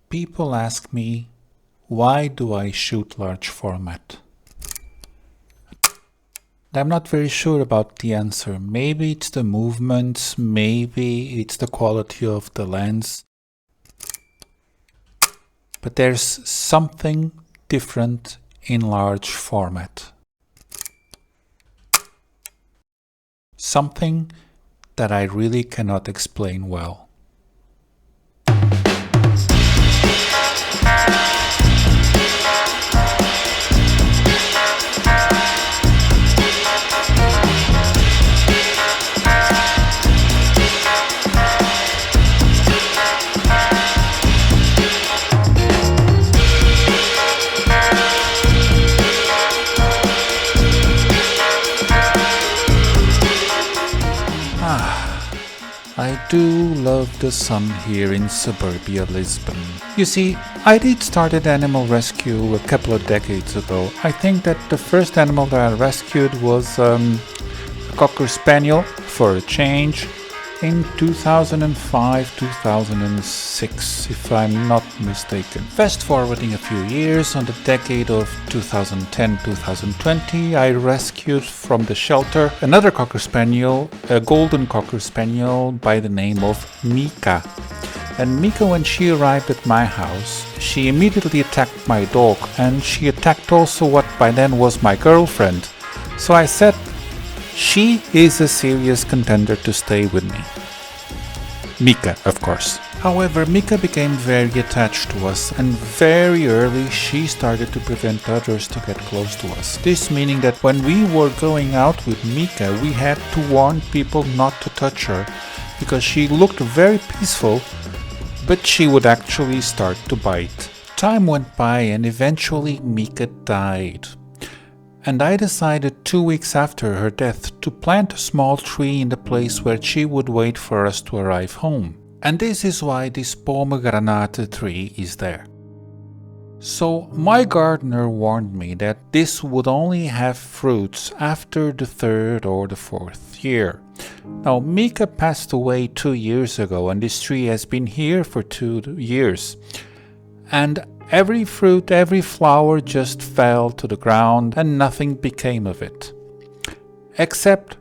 People ask me, why do I shoot large format? I'm not very sure about the answer. Maybe it's the movements, maybe it's the quality of the lens. But there's something different in large format. Something that I really cannot explain well. I do love the sun here in suburbia Lisbon. You see, I did start an animal rescue a couple of decades ago. I think that the first animal that I rescued was a Cocker Spaniel for a change in 2005-2006, if I'm not mistaken. Fast forwarding a few years, on the decade of 2010-2020, I rescued from the shelter another Cocker Spaniel, a golden Cocker Spaniel by the name of Mika. And Mika, when she arrived at my house, she immediately attacked my dog, and she attacked also what by then was my girlfriend. So I said, she is a serious contender to stay with me. Mika, of course. However, Mika became very attached to us, and very early she started to prevent others to get close to us. This meaning that when we were going out with Mika, we had to warn people not to touch her, because she looked very peaceful, but she would actually start to bite. Time went by and eventually Mika died. And I decided 2 weeks after her death to plant a small tree in the place where she would wait for us to arrive home. And this is why this pomegranate tree is there. So my gardener warned me that this would only have fruits after the 3rd or the 4th year. Now Mika passed away 2 years ago, and this tree has been here for 2 years. And every fruit, every flower just fell to the ground and nothing became of it. Except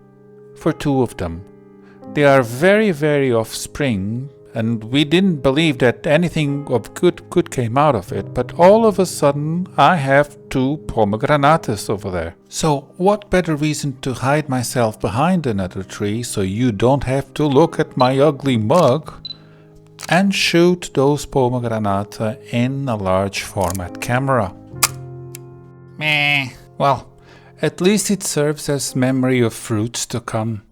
for 2 of them. They are very, very offspring, and we didn't believe that anything of good could come out of it, but all of a sudden I have 2 pomegranates over there. So what better reason to hide myself behind another tree so you don't have to look at my ugly mug and shoot those pomegranates in a large format camera. Meh. Well, at least it serves as memory of fruits to come.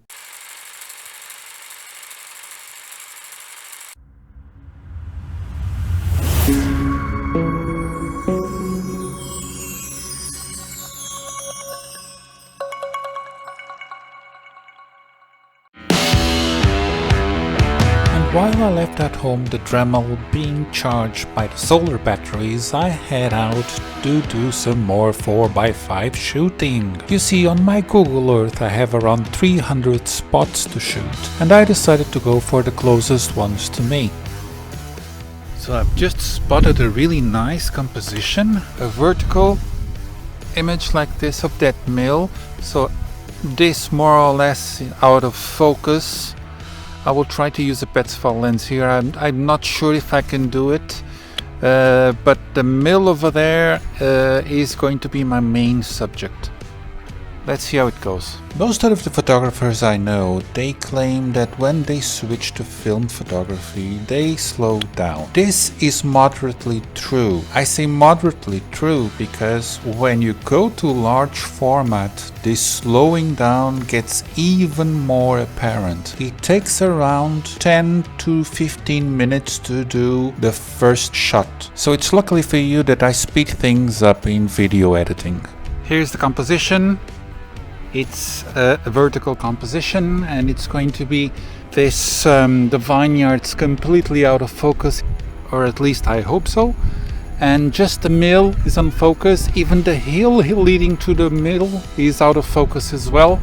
While I left at home the Dremel being charged by the solar batteries, I head out to do some more 4x5 shooting. You see, on my Google Earth I have around 300 spots to shoot, and I decided to go for the closest ones to me. So I've just spotted a really nice composition, a vertical image like this of that mill, so this more or less out of focus. I will try to use a Petzval lens here. I'm not sure if I can do it, but the mill over there is going to be my main subject. Let's see how it goes. Most of the photographers I know, they claim that when they switch to film photography, they slow down. This is moderately true. I say moderately true because when you go to large format, this slowing down gets even more apparent. It takes around 10 to 15 minutes to do the first shot. So it's luckily for you that I speed things up in video editing. Here's the composition. It's a vertical composition, and it's going to be this, the vineyard's completely out of focus, or at least I hope so. And just the mill is on focus. Even the hill leading to the mill is out of focus as well,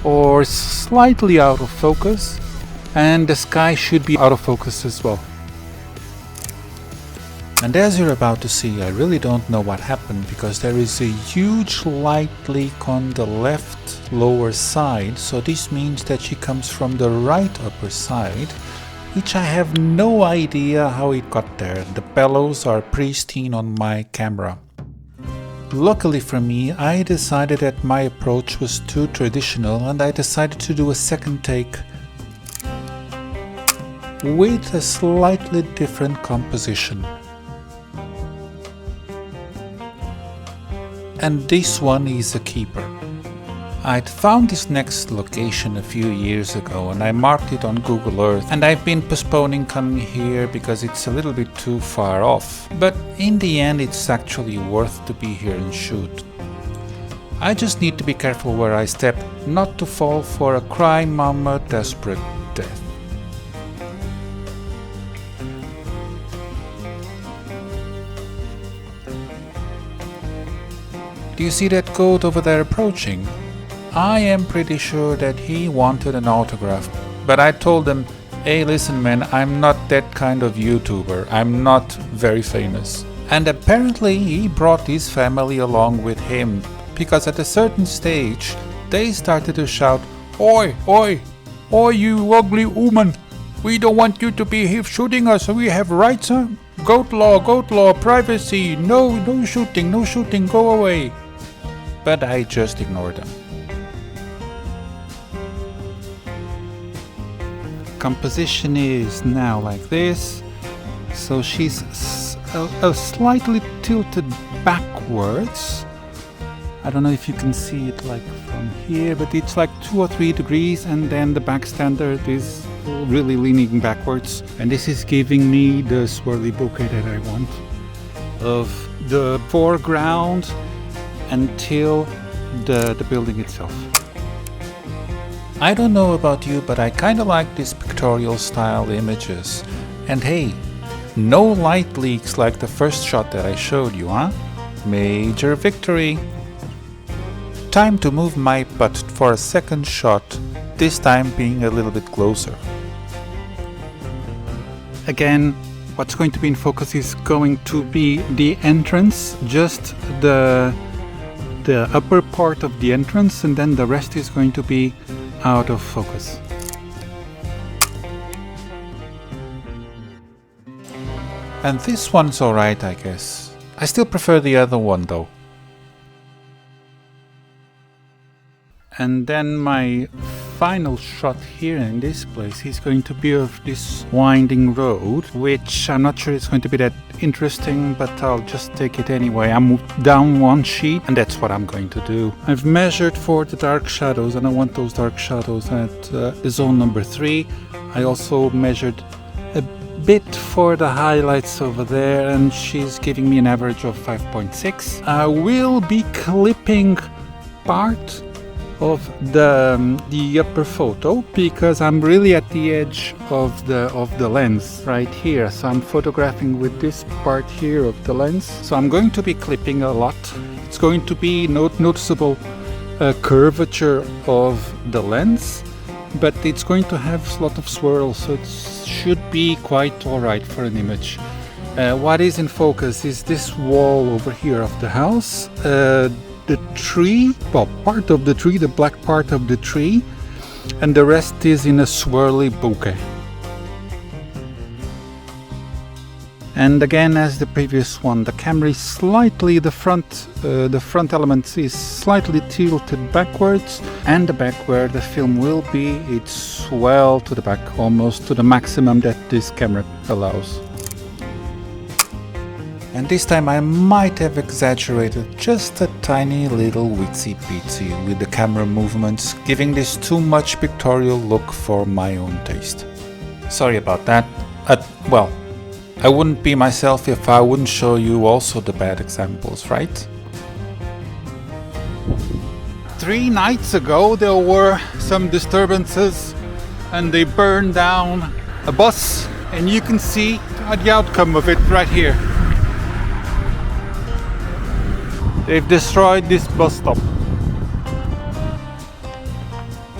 or slightly out of focus. And the sky should be out of focus as well. And as you're about to see, I really don't know what happened because there is a huge light leak on the left lower side, so this means that she comes from the right upper side, which I have no idea how it got there. The bellows are pristine on my camera. Luckily for me, I decided that my approach was too traditional and I decided to do a second take with a slightly different composition. And this one is a keeper. I'd found this next location a few years ago and I marked it on Google Earth, and I've been postponing coming here because it's a little bit too far off. But in the end it's actually worth to be here and shoot. I just need to be careful where I step, not to fall for a cry mama desperate death. Do you see that goat over there approaching? I am pretty sure that he wanted an autograph, but I told him, hey listen man, I'm not that kind of YouTuber, I'm not very famous. And apparently he brought his family along with him, because at a certain stage they started to shout, oi, oi, oi you ugly woman, we don't want you to be here shooting us, we have rights, huh? Goat law, privacy, no shooting, go away. But I just ignored them. Composition is now like this, so she's slightly tilted backwards. I don't know if you can see it like from here, but it's like 2 or 3 degrees, and then the back standard is really leaning backwards, and this is giving me the swirly bouquet that I want of the foreground until the building itself. I don't know about you, but I kinda like these pictorial style images. And hey, no light leaks like the first shot that I showed you, huh? Major victory! Time to move my butt for a second shot, this time being a little bit closer. Again, what's going to be in focus is going to be the entrance, just the upper part of the entrance, and then the rest is going to be out of focus. And this one's alright, I guess. I still prefer the other one though. And then my final shot here in this place is going to be of this winding road, which I'm not sure it's going to be that interesting, but I'll just take it anyway. I moved down one sheet and that's what I'm going to do. I've measured for the dark shadows and I want those dark shadows at zone number 3. I also measured a bit for the highlights over there, and she's giving me an average of 5.6. I will be clipping part of the upper photo because I'm really at the edge of the lens right here, so I'm photographing with this part here of the lens, so I'm going to be clipping a lot. It's going to be noticeable curvature of the lens, but it's going to have a lot of swirls, so it should be quite alright for an image. What is in focus is this wall over here of the house, the tree, well, part of the tree, the black part of the tree, and the rest is in a swirly bouquet. And again, as the previous one, the camera is slightly, the front element is slightly tilted backwards, and the back where the film will be, it's well to the back, almost to the maximum that this camera allows. And this time I might have exaggerated just a tiny little witsy-bitsy with the camera movements, giving this too much pictorial look for my own taste. Sorry about that. Well, I wouldn't be myself if I wouldn't show you also the bad examples, right? 3 nights ago there were some disturbances and they burned down a bus, and you can see the outcome of it right here. They've destroyed this bus stop.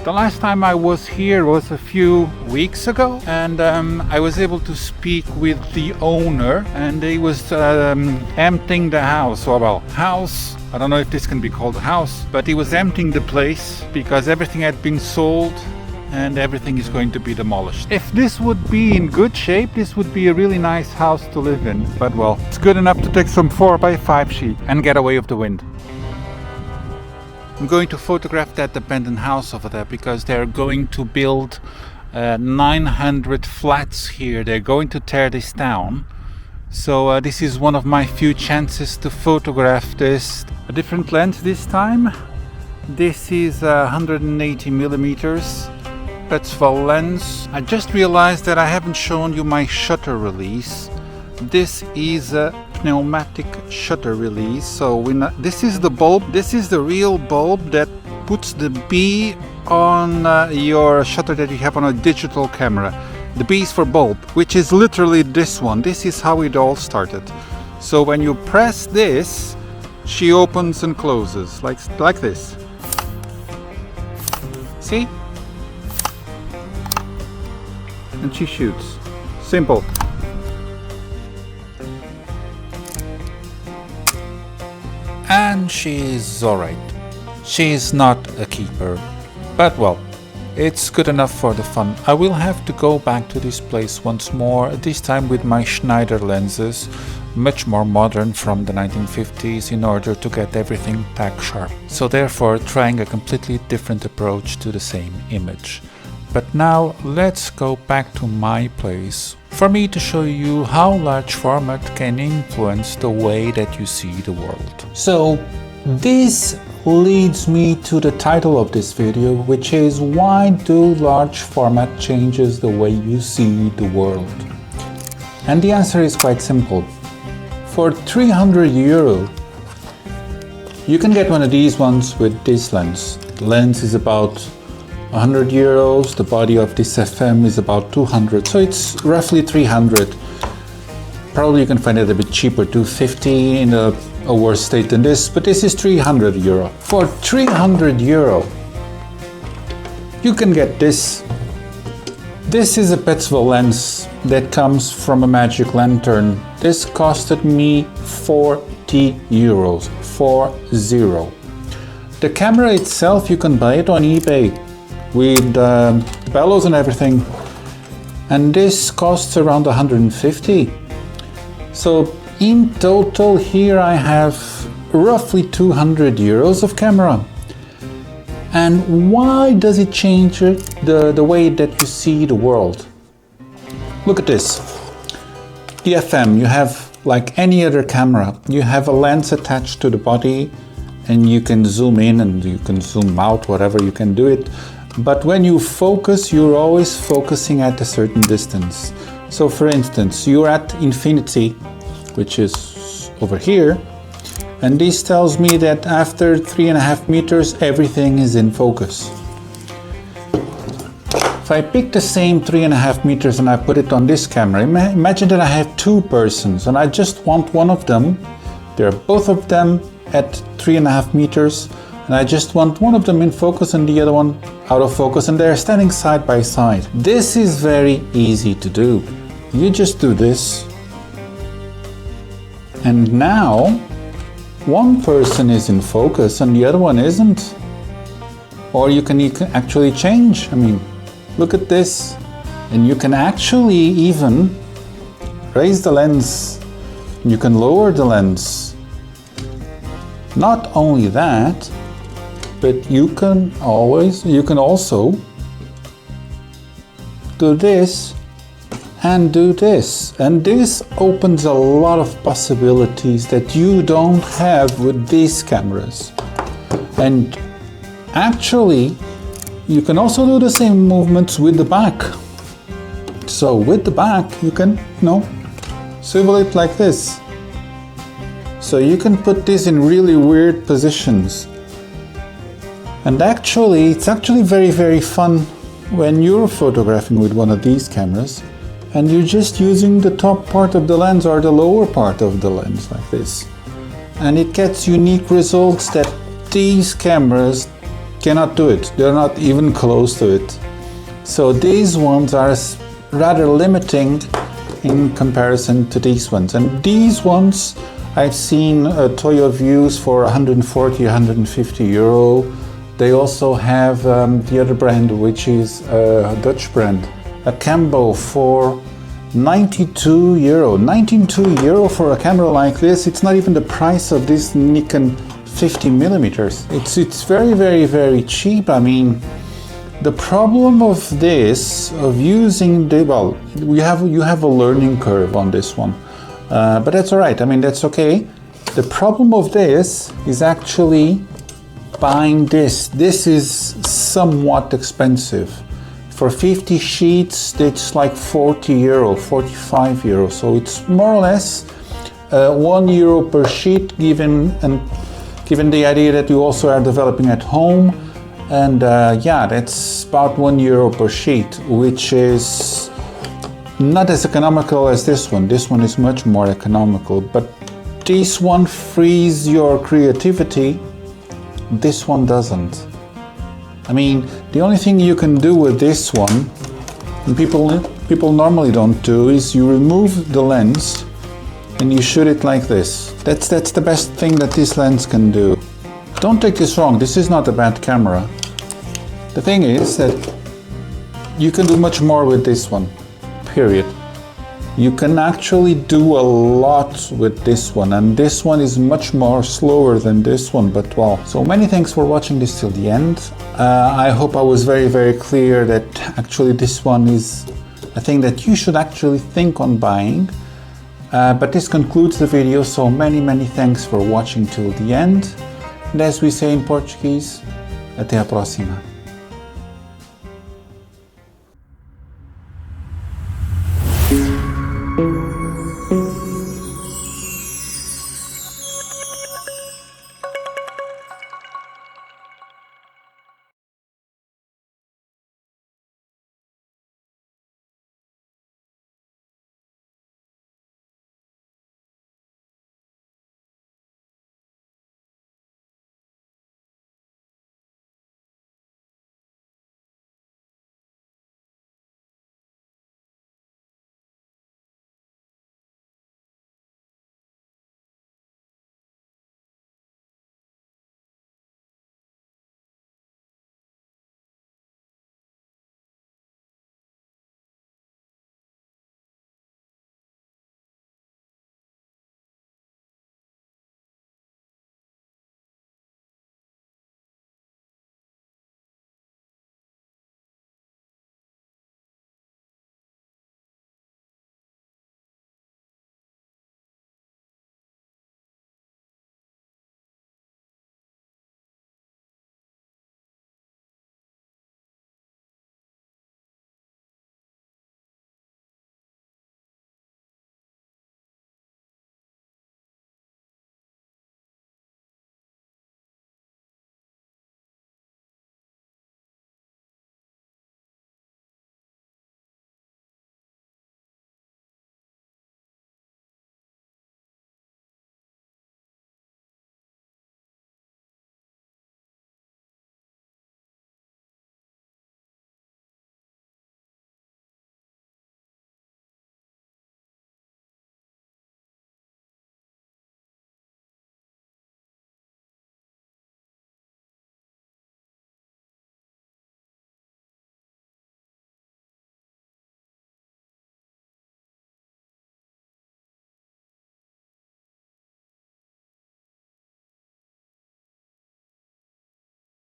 The last time I was here was a few weeks ago, and I was able to speak with the owner, and he was emptying the house. Well, house, I don't know if this can be called a house, but he was emptying the place because everything had been sold and everything is going to be demolished. If this would be in good shape, this would be a really nice house to live in. But well, it's good enough to take some 4x5 sheet and get away with the wind. I'm going to photograph that abandoned house over there because they're going to build 900 flats here. They're going to tear this down. So this is one of my few chances to photograph this. A different lens this time. This is 180 millimeters. Petzval lens. I just realized that I haven't shown you my shutter release. This is a pneumatic shutter release. So this is the bulb. This is the real bulb that puts the B on your shutter that you have on a digital camera. The B is for bulb, which is literally this one. This is how it all started. So when you press this, she opens and closes like this. See? And she shoots. Simple. And she's alright. She's not a keeper, but well, it's good enough for the fun. I will have to go back to this place once more, this time with my Schneider lenses, much more modern from the 1950s, in order to get everything tack sharp. So therefore trying a completely different approach to the same image. But now let's go back to my place for me to show you how large format can influence the way that you see the world. So this leads me to the title of this video, which is why do large format changes the way you see the world? And the answer is quite simple. For 300 euro, you can get one of these ones with this lens. The lens is about 100 euros, the body of this FM is about 200, so it's roughly 300. Probably you can find it a bit cheaper, 250 in a worse state than this, but this is 300 euro. For 300 euro, you can get this. This is a Petzval lens that comes from a Magic Lantern. This costed me 40 euros, 40. The camera itself, you can buy it on eBay with bellows and everything, and this costs around 150. So in total here I have roughly 200 euros of camera. And why does it change the way that you see the world? Look at this. The FM, you have like any other camera, you have a lens attached to the body and you can zoom in and you can zoom out, whatever you can do it. But when you focus, you're always focusing at a certain distance. So for instance, you're at infinity, which is over here, and this tells me that after 3.5 meters, everything is in focus. If I pick the same 3.5 meters and I put it on this camera, imagine that I have two persons and I just want one of them, they're both of them at 3.5 meters, and I just want one of them in focus and the other one out of focus, and they're standing side by side. This is very easy to do. You just do this, and now one person is in focus and the other one isn't. Or you can actually change. I mean, look at this, and you can actually even raise the lens. You can lower the lens. Not only that, but you can also do this and do this, and this opens a lot of possibilities that you don't have with these cameras. And actually you can also do the same movements with the back. So with the back you can, swivel it like this. So you can put this in really weird positions. And actually, it's actually very, very fun when you're photographing with one of these cameras and you're just using the top part of the lens or the lower part of the lens like this. And it gets unique results that these cameras cannot do it. They're not even close to it. So these ones are rather limiting in comparison to these ones. And these ones I've seen Toyo Views for 140, 150 euro. They also have the other brand, which is a Dutch brand, a Cambo, for 92 euro. 92 euro for a camera like this. It's not even the price of this Nikon 50mm. It's very, very, very cheap. I mean, the problem of this, of using the, well, you have a learning curve on this one, but that's all right. I mean, that's okay. The problem of this is actually buying this. This is somewhat expensive. For 50 sheets, it's like 40 euro, 45 euro. So it's more or less 1 euro per sheet, given the idea that you also are developing at home. And yeah, that's about 1 euro per sheet, which is not as economical as this one. This one is much more economical, but this one frees your creativity. This one doesn't. I mean, the only thing you can do with this one, and people normally don't do, is you remove the lens and you shoot it like this. That's the best thing that this lens can do. Don't take this wrong, this is not a bad camera. The thing is that you can do much more with this one, period. You can actually do a lot with this one, and this one is much more slower than this one, but well. So many thanks for watching this till the end. I hope I was very, very clear that actually this one is a thing that you should actually think on buying. But this concludes the video, so many, many thanks for watching till the end. And as we say in Portuguese, até a próxima.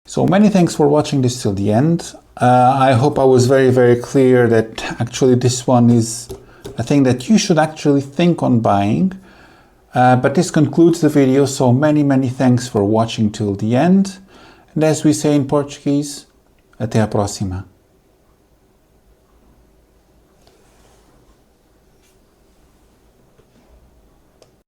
So many thanks for watching this till the end. I hope I was very, very clear that actually this one is a thing that you should actually think on buying. But this concludes the video, so many, many thanks for watching till the end. And as we say in Portuguese, até a próxima.